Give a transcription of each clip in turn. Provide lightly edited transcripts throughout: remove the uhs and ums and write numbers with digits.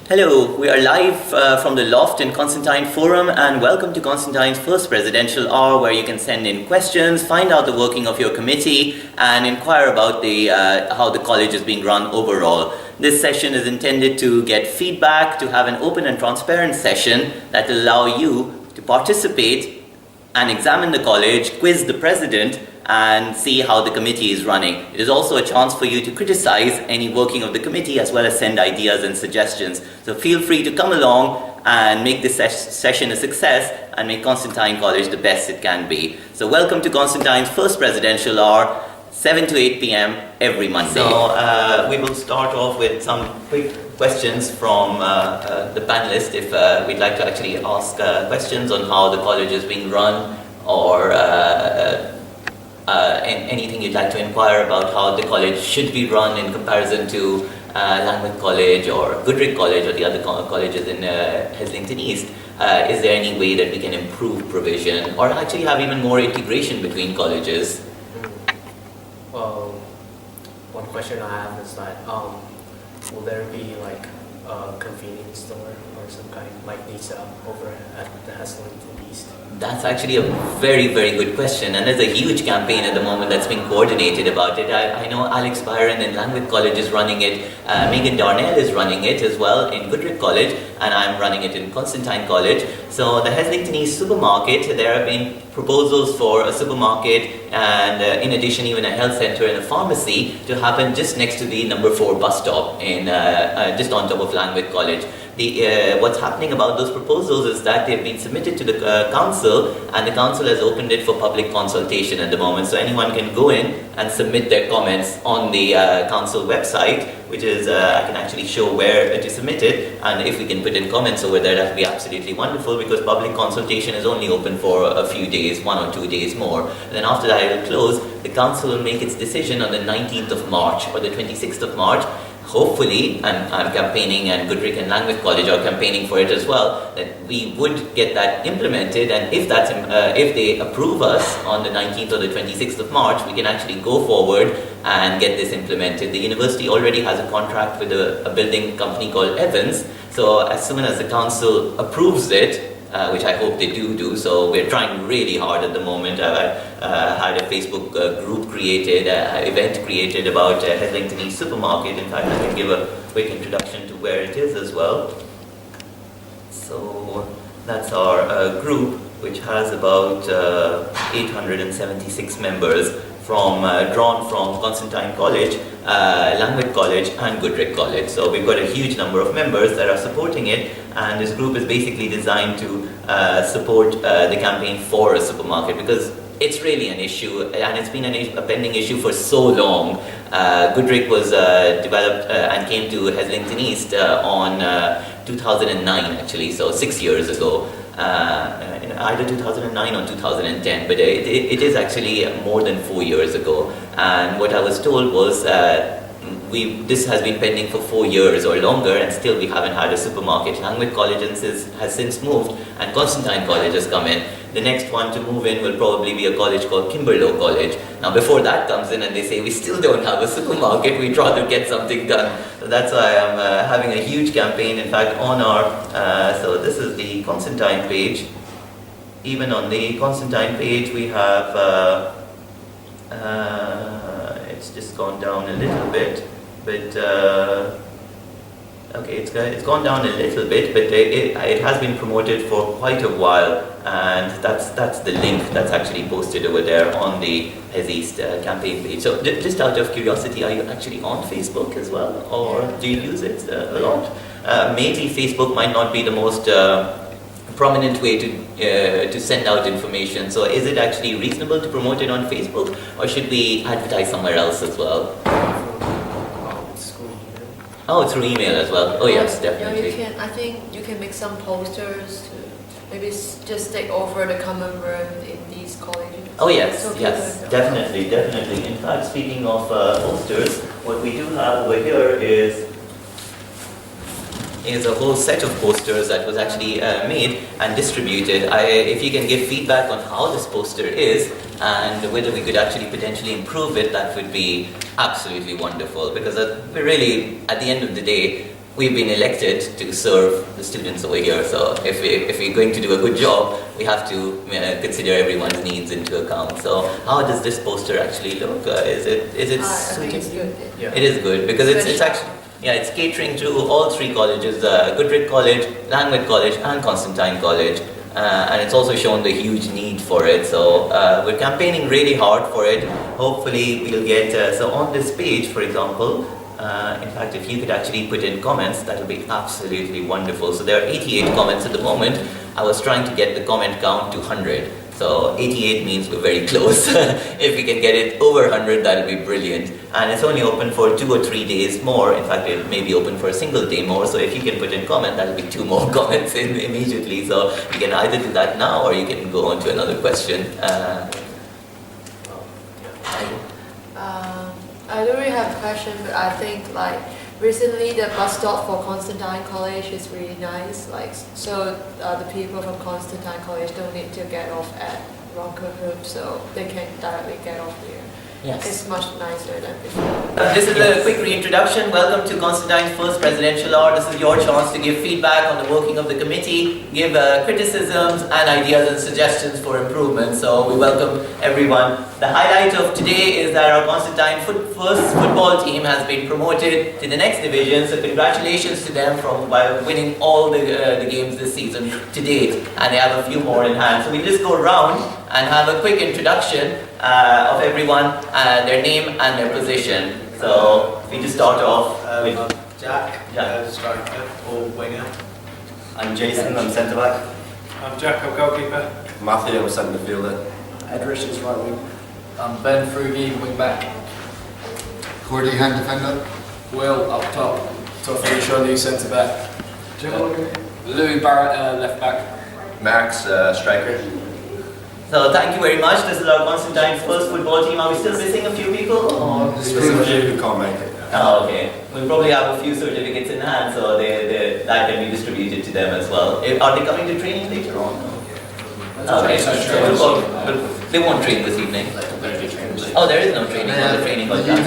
Hello, we are live from the Loft in Constantine Forum, and welcome to Constantine's first presidential hour, where you can send in questions, find out the working of your committee, and inquire about how the college is being run overall. This session is intended to get feedback, to have an open and transparent session that will allow you to participate and examine the college, quiz the president, and see how the committee is running. It is also a chance for you to criticize any working of the committee, as well as send ideas and suggestions. So feel free to come along and make this session a success and make Constantine College the best it can be. So welcome to Constantine's first presidential hour, 7 to 8 p.m. every Monday. So we will start off with some quick questions from the panelists, if we'd like to actually ask questions on how the college is being run, or anything you'd like to inquire about how the college should be run in comparison to Langwith College or Goodrick College or the other colleges in Heslington East. Is there any way that we can improve provision or actually have even more integration between colleges? Well, one question I have is that will there be like a convenience store or some kind like Nisa over at the Heslington East? That's actually a very, very good question, and there's a huge campaign at the moment that's being coordinated about it. I know Alex Byron in Langwith College is running it, Megan Darnell is running it as well in Goodrick College, and I'm running it in Constantine College. So the Heslington East supermarket, there have been proposals for a supermarket and in addition even a health centre and a pharmacy to happen just next to the number 4 bus stop in just on top of Langwith College. What's happening about those proposals is that they've been submitted to the council, and the council has opened it for public consultation at the moment. So anyone can go in and submit their comments on the council website, which is, I can actually show where to submit it, and if we can put in comments over there, that would be absolutely wonderful, because public consultation is only open for a few days, 1 or 2 days more. And then after that it will close. The council will make its decision on the 19th of March or the 26th of March. Hopefully, and I'm campaigning, and Goodrick and Langwith College are campaigning for it as well, that we would get that implemented, and if they approve us on the 19th or the 26th of March, we can actually go forward and get this implemented. The university already has a contract with a building company called Evans, so as soon as the council approves it, which I hope they do, so we're trying really hard at the moment. I had a Facebook group created, event created about Heslington East Supermarket. In fact, I can give a quick introduction to where it is as well. So that's our group, which has about 876 members drawn from Constantine College, Langwith College and Goodrick College. So we've got a huge number of members that are supporting it, and this group is basically designed to support the campaign for a supermarket, because it's really an issue, and it's been a pending issue for so long. Goodrick was developed and came to Heslington East on 2009 actually, so 6 years ago. Either 2009 or 2010, but it is actually more than 4 years ago. And what I was told was this has been pending for 4 years or longer, and still we haven't had a supermarket. Langwith College has since moved, and Constantine College has come in. The next one to move in will probably be a college called Kimberlow College. Now before that comes in and they say we still don't have a supermarket, we'd rather get something done. So that's why I'm having a huge campaign. In fact, on our, so this is the Constantine page. Even on the Constantine page we have, it's just gone down a little bit, but okay, it's gone down a little bit, but it has been promoted for quite a while, and that's the link that's actually posted over there on the Hes East campaign page. So just out of curiosity, are you actually on Facebook as well, or do you use it a lot? Maybe Facebook might not be the most prominent way to send out information. So is it actually reasonable to promote it on Facebook, or should we advertise somewhere else as well? Oh, through email as well. Oh yes, definitely. You can. I think you can make some posters to maybe just take over the common room in these colleges. Oh yes, yes, definitely. In fact, speaking of posters, what we do have over here is a whole set of posters that was actually made and distributed. If you can give feedback on how this poster is and whether we could actually potentially improve it, that would be absolutely wonderful, because we're really, at the end of the day, we've been elected to serve the students over here. So if we're going to do a good job, we have to consider everyone's needs into account. So how does this poster actually look? Is it I think it's good. Yeah. It is good because it's actually, yeah, it's catering to all three colleges, Goodrick College, Langwood College and Constantine College. And it's also shown the huge need for it. So we're campaigning really hard for it. Hopefully we'll get, so on this page, for example, in fact, if you could actually put in comments, that would be absolutely wonderful. So there are 88 comments at the moment. I was trying to get the comment count to 100. So 88 means we're very close. If we can get it over 100, that'll be brilliant. And it's only open for 2 or 3 days more. In fact, it may be open for a single day more. So if you can put in comment, that'll be 2 more comments in immediately. So you can either do that now or you can go on to another question. I don't really have a question, but I think like recently the bus stop for Constantine College is really nice. Like so, the people from Constantine College don't need to get off at Rockerhood, so they can directly get off here. Yes. It's much nicer than before. This is a quick reintroduction. Welcome to Constantine's first presidential hour. This is your chance to give feedback on the working of the committee, give criticisms and ideas and suggestions for improvement. So we welcome everyone. The highlight of today is that our Constantine first football team has been promoted to the next division. So congratulations to them by winning all the games this season to date, and they have a few more in hand. So we just go around and have a quick introduction of everyone, their name and their position. So we just start off with Jack, striker or winger. I'm Jason, I'm centre back. I'm Jack, I'm goalkeeper. Matthew, I'm centre fielder. Ed Richards, right wing. I'm Ben Frugy, wing back. Cordy, hand defender. Will up top. Toffee Shonny, centre back. Louis Barrett, left back. Max, striker. So thank you very much. This is our Constantine's first football team. Are we still missing a few people? Or? There's a few who can't make it. Oh, okay. We'll probably have a few certificates in hand, so that can be distributed to them as well. Are they coming to training later on? Okay, so they won't train this evening. Oh, there is no training. No, the training was done.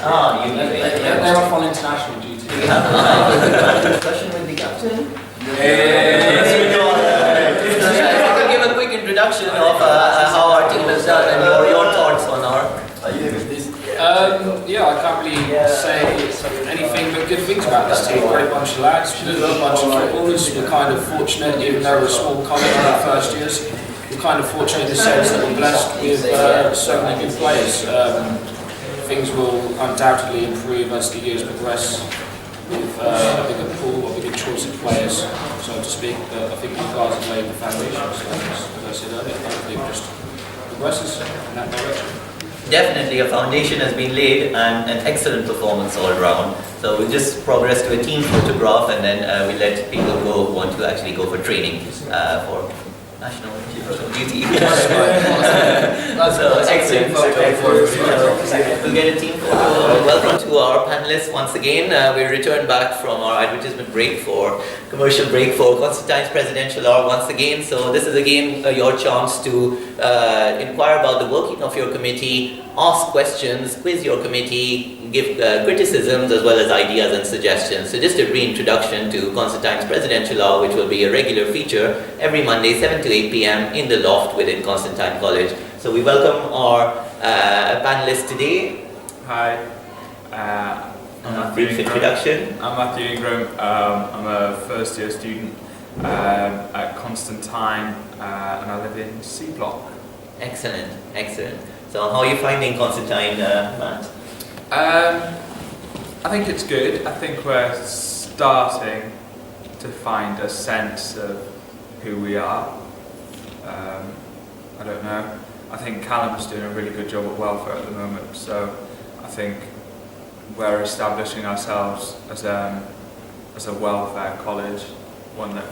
Ah, uni training. They're off on international duty. Do we have a discussion with the captain? Give a quick introduction of how our team has done and your thoughts on our. Yeah, I can't really say anything but good things about this team. Great bunch of lads, a bunch of footballers. We're kind of fortunate, even though we're a small college in our first years, we're kind of fortunate in the sense that we're blessed with so many good players. Things will undoubtedly improve as the years progress with a bigger pool, a bigger choice of players, so to speak. But I think you guys have laid the foundation, so as I said earlier, hopefully it just progresses in that direction. Definitely a foundation has been laid and an excellent performance all around. So we'll just progress to a team photograph and then we let people go who want to actually go for training for national duty. So excellent. We'll get a team photo. Welcome to our panelists once again. We returned back from our advertisement break commercial break for Constantine's presidential hour once again. So this is again your chance to inquire about the working of your committee, ask questions, quiz your committee, give criticisms as well as ideas and suggestions. So just a reintroduction to Constantine's presidential hour, which will be a regular feature every Monday 7 to 8 p.m. in the loft within Constantine College. So we welcome our panelists today. Hi, I'm Matthew Brief introduction. I'm Matthew Ingram. I'm a first year student at Constantine and I live in C Block. Excellent, excellent. So how are you finding Constantine, Matt? I think it's good. I think we're starting to find a sense of who we are. I don't know. I think Callum's doing a really good job at welfare at the moment, so I think we're establishing ourselves as a welfare college, one that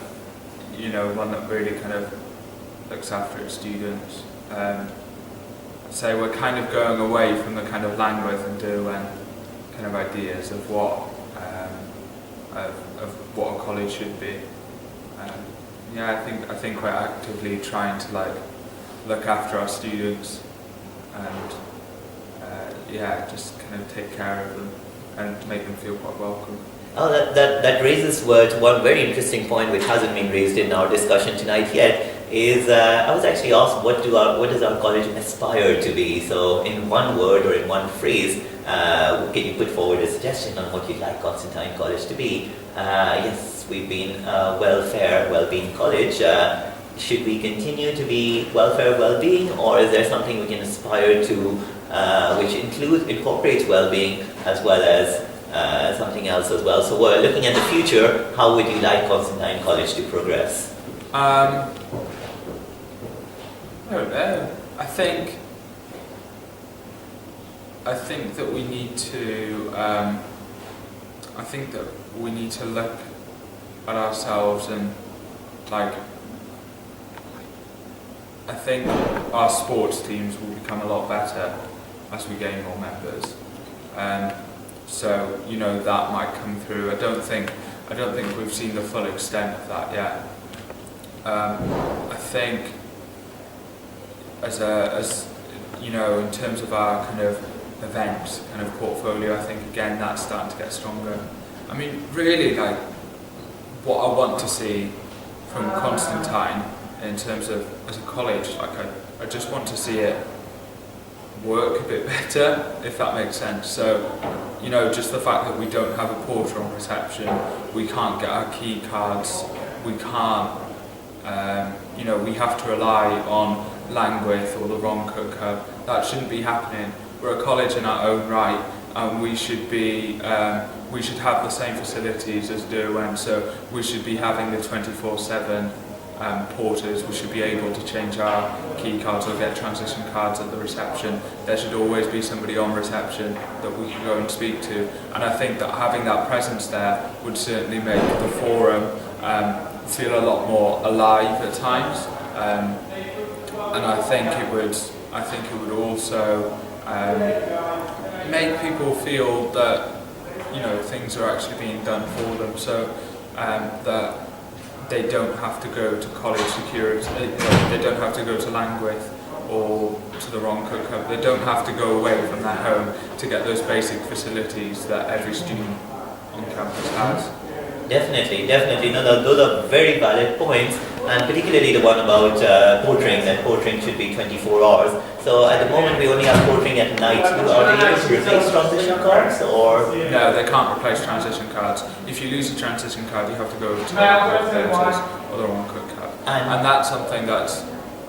really kind of looks after its students. So we're kind of going away from the kind of Langworth and Derwent kind of ideas of what a college should be. I think we're actively trying to look after our students and just kind of take care of them and make them feel quite welcome. Oh, that raises one very interesting point which hasn't been raised in our discussion tonight yet. Is I was actually asked what does our college aspire to be? So in one word or in one phrase, can you put forward a suggestion on what you'd like Constantine College to be? Yes, we've been welfare, well-being college. Should we continue to be welfare, well-being, or is there something we can aspire to which incorporates well-being as well as something else as well? So we're looking at the future. How would you like Constantine College to progress? I don't know. I think that we need to. I think that we need to look at ourselves and like. I think our sports teams will become a lot better as we gain more members. So that might come through. I don't think we've seen the full extent of that yet. I think as in terms of our kind of events kind of portfolio, I think again that's starting to get stronger. I mean, really, like what I want to see from Constantine in terms of as a college, like I just want to see it work a bit better, if that makes sense. So, just the fact that we don't have a porter on reception, we can't get our key cards, we can't, we have to rely on Langwith or the Wrong Cook Hub. That shouldn't be happening. We're a college in our own right, and we should have the same facilities as Derwent. So we should be having the 24/7 porters. We should be able to change our key cards or get transition cards at the reception. There should always be somebody on reception that we can go and speak to. And I think that having that presence there would certainly make the forum feel a lot more alive at times. And I think it would also make people feel that things are actually being done for them. So that they don't have to go to college security, they don't have to go to Langwith or to the Wrong Cook Hub. They don't have to go away from their home to get those basic facilities that every student on campus has. Definitely. No, those are very valid points, and particularly the one about portering, that portering should be 24 hours. So at the moment we only have portering at night. Are they able to replace transition cards, or? No, they can't replace transition cards. If you lose a transition card, you have to go to the porters or the Wrong Cook Hub. And that's something that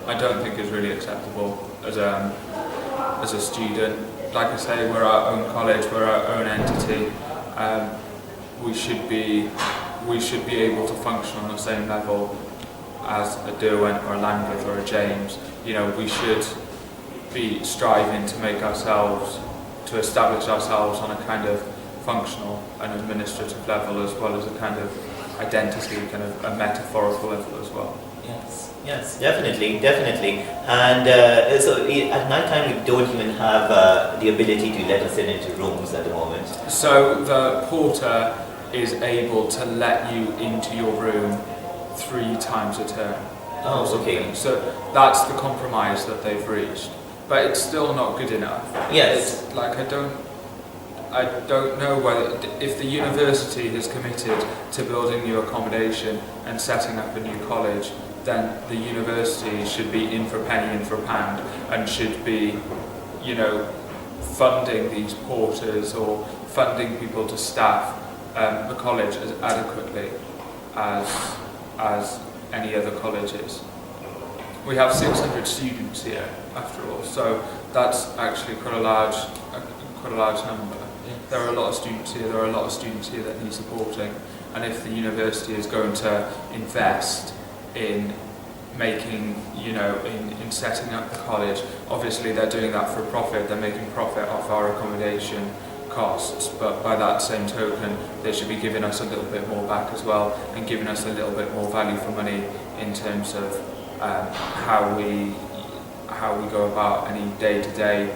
I don't think is really acceptable as a student. Like I say, we're our own college, we're our own entity. We should be able to function on the same level as a Derwent or a Langwith or a James. We should be striving to establish ourselves on a kind of functional and administrative level, as well as a kind of identity, kind of a metaphorical level as well. Yes, definitely. And so at night time we don't even have the ability to let us into rooms at the moment. So the porter is able to let you into your room 3 times a term. Oh, okay. So that's the compromise that they've reached, but it's still not good enough. Yes. It's like I don't know whether if the university has committed to building new accommodation and setting up a new college, then the university should be in for a penny, in for a pound, and should be, funding these porters or funding people to staff the college as adequately as any other colleges. We have 600 students here, after all, so that's actually quite a large number. There are a lot of students here. There are a lot of students here that need supporting, and if the university is going to invest in making, in setting up the college, obviously they're doing that for profit. They're making profit off our accommodation costs, but by that same token they should be giving us a little bit more back as well, and giving us a little bit more value for money in terms of how we go about any day-to-day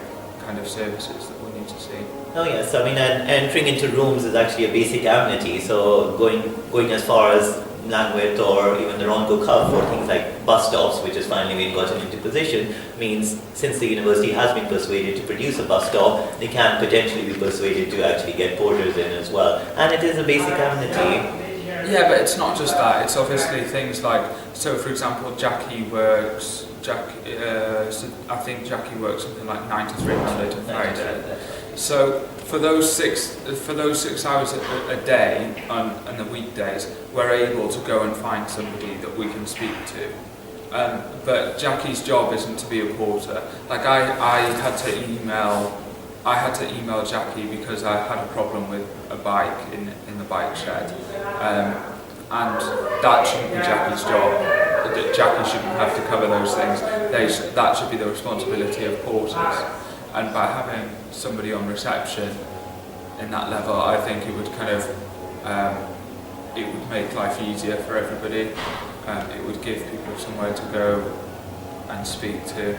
kind of services that we need to see. Oh yes, I mean, and entering into rooms is actually a basic amenity, so going as far as Langwith or even the Wrong Cook Hub for things like bus stops, which has finally been gotten into position, means since the university has been persuaded to produce a bus stop, they can potentially be persuaded to actually get porters in as well. and it is a basic amenity. Yeah, but it's not just that. It's obviously things like, so for example, Jackie works. I think Jackie works something like 9 to 3 Monday to Friday. So for those 6 hours a day on the weekdays, we're able to go and find somebody that we can speak to. But Jackie's job isn't to be a porter. Like I had to email Jackie because I had a problem with a bike in the bike shed, and that shouldn't be Jackie's job. Jackie shouldn't have to cover those things. That should be the responsibility of porters. And by having somebody on reception in that level, I think it would kind of it would make life easier for everybody. It would give people somewhere to go and speak to.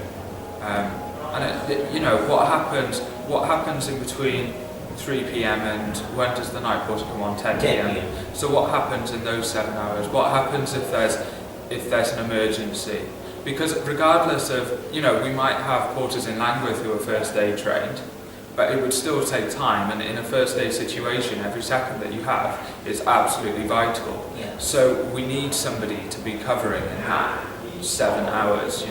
What happens in between 3 p.m. and when does the night porter come on? 10 p.m. So what happens in those 7 hours? What happens if there's an emergency? Because regardless of, we might have porters in Langworth who are first aid trained, but it would still take time, and in a first aid situation, every second that you have is absolutely vital. Yeah. So we need somebody to be covering in that 7 hours.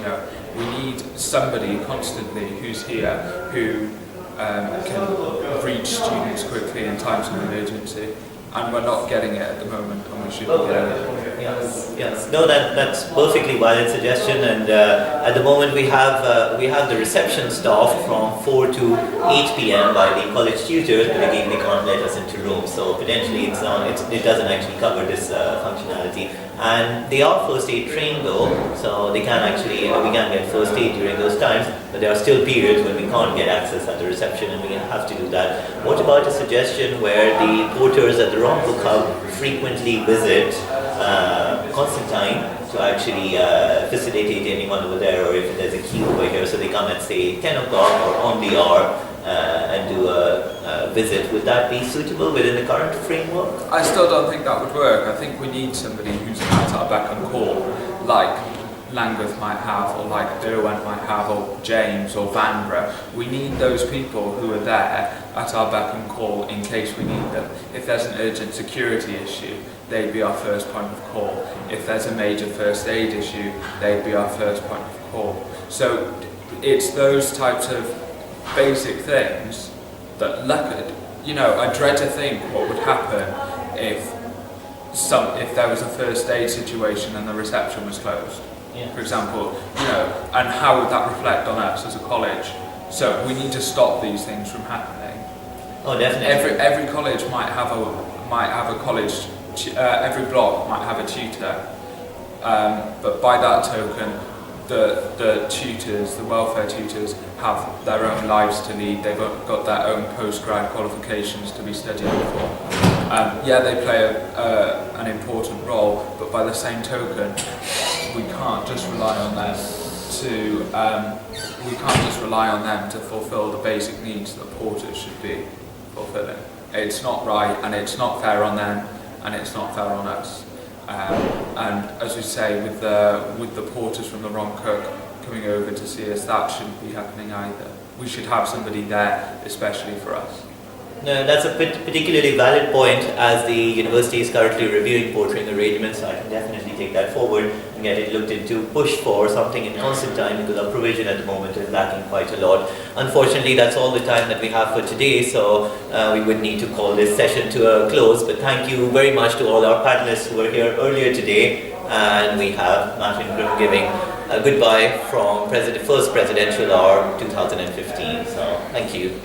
We need somebody constantly who's here who can reach students quickly in times of emergency, and we're not getting it at the moment, and we should be getting it. Yes. No, that's perfectly valid suggestion. And at the moment we have the reception staff from 4 to 8 p.m. by the college tutors, but again they can't let us into rooms, so potentially it doesn't actually cover this functionality. And they are first aid trained though, so they can actually we can get first aid during those times. But there are still periods when we can't get access at the reception, and we have to do that. What about a suggestion where the porters at the Rock Book Hub frequently visit Constantine to actually facilitate anyone over there, or if there's a queue over here, so they come at say 10 o'clock or on the hour and do a visit? Would that be suitable within the current framework? I still don't think that would work. I think we need somebody who's at our beck and call, like Langworth might have, or like Derwent might have, or James or Vanbrugh. We need those people who are there at our beck and call in case we need them. If there's an urgent security issue, they'd be our first point of call. If there's a major first aid issue, they'd be our first point of call. So it's those types of basic things that I dread to think what would happen if there was a first aid situation and the reception was closed. Yeah. For example, and how would that reflect on us as a college? So we need to stop these things from happening. Oh, definitely. Every college might have a college. Every block might have a tutor, but by that token, the tutors, the welfare tutors, have their own lives to lead. They've got their own post-grad qualifications to be studying for. They play an important role, but by the same token, we can't just rely on them to fulfil the basic needs that porters should be fulfilling. It's not right, and it's not fair on them, and it's not fair on us. And as we say, with the porters from the Wrong Cook coming over to see us, that shouldn't be happening either. We should have somebody there, especially for us. No, that's a particularly valid point, as the university is currently reviewing portering arrangements, so I can definitely take that forward and get it looked into, push for something in Constantine, because our provision at the moment is lacking quite a lot. Unfortunately, that's all the time that we have for today, so we would need to call this session to a close. But thank you very much to all our panelists who were here earlier today, and we have Martin Grimm giving a goodbye from first presidential hour 2015. So thank you.